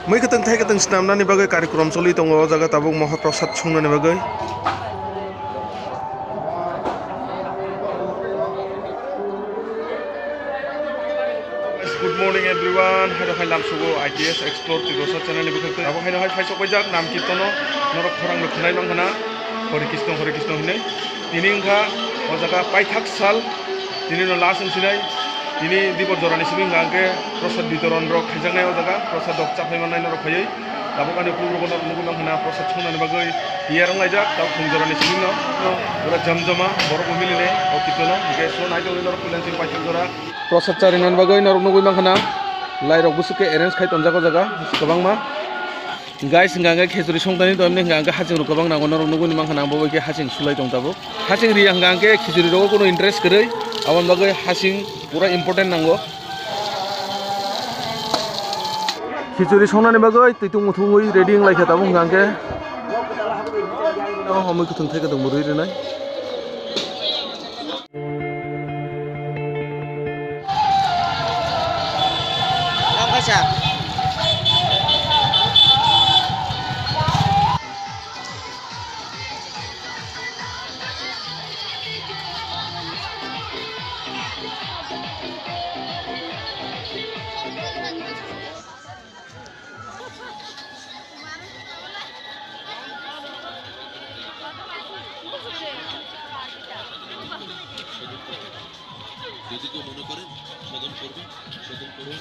Mấy cái từng thấy cái từng snam nani bagai कार्यक्रम choli tongo jaga tabuk mahaprasad songnani bagai. Good morning everyone. Hello hai lam sugo ITS Explore Tirosa channel ni bukete. Abo hello hai faisok bajak nam kirtono norok khorang lukhnai manghana. Hare Krishna hinai. Tini ingkha o jaga paithak sal tini no last sinai. Tini dibor jorani sibing angke prasad bitoron rok khajangnai o jaga prasad dok chapai manai norok khayai. Tabuk ani puru rok nugu manghana prasad songnani bagai iyarong laijak tab khung jorani sibing no pura jamjama borok miline o kirtono ke so nai to norok kulansin paithak jora prasad charingan bagai norok nugu manghana lai rok busuke arrange khai tonjago jaga kabangma guys hingga khejuri songtani to emne hingga haching rok kabang nango norok nugu manghana bo ke haching sulai tongtabo haching ri hingga khejuri rok kono interest koroi abon bagai haching pura important nango khejuri songnani bagai titung muthungui ready lai khatabo hingga homoi kutung thai kadang murui renai যদি কেউ মনে করেন সদন করবেন সদন করুন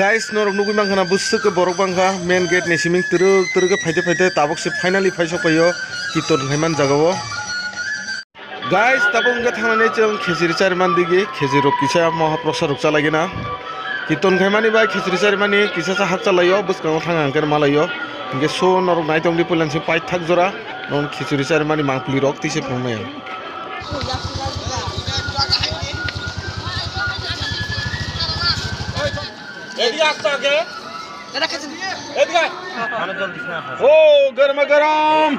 Guys, norok nugui manghana busuk ke borok bangha main gate ni siming turuk ke faide tabok se finally faisok payo kiton haiman jagao. Guys, tabok unga thangnani chong khejiri charman digi khejiro kisa mahaprasad rok chalagina kiton haimani ba khejiri charmani kisa sa hak chalayo buskang thang angker malayo inge so norok naitong di pulan se pai thak jora non khejiri charmani mangpli rok tise phumaya Oh, garam.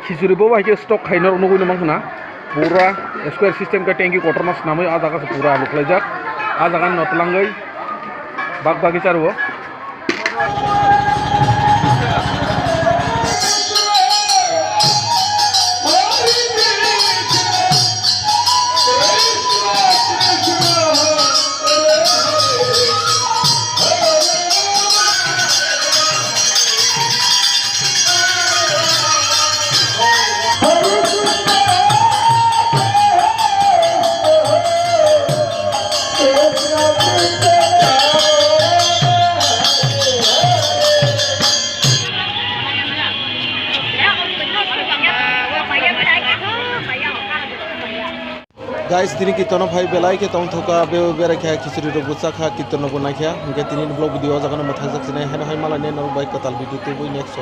Khijuri bo bahike stock khainor nugui namangna pura square system ka tanki kotor mas namai a jaga se pura luklaijak a jaga notlangai bagi charuo Guys, tini kita no bhai belai ke tong thoka be bera kha khichuri ro bucha kha kita no gunai kha hingke tini vlog video jaga no mathak jak sinai hai malane no bike katal video tu next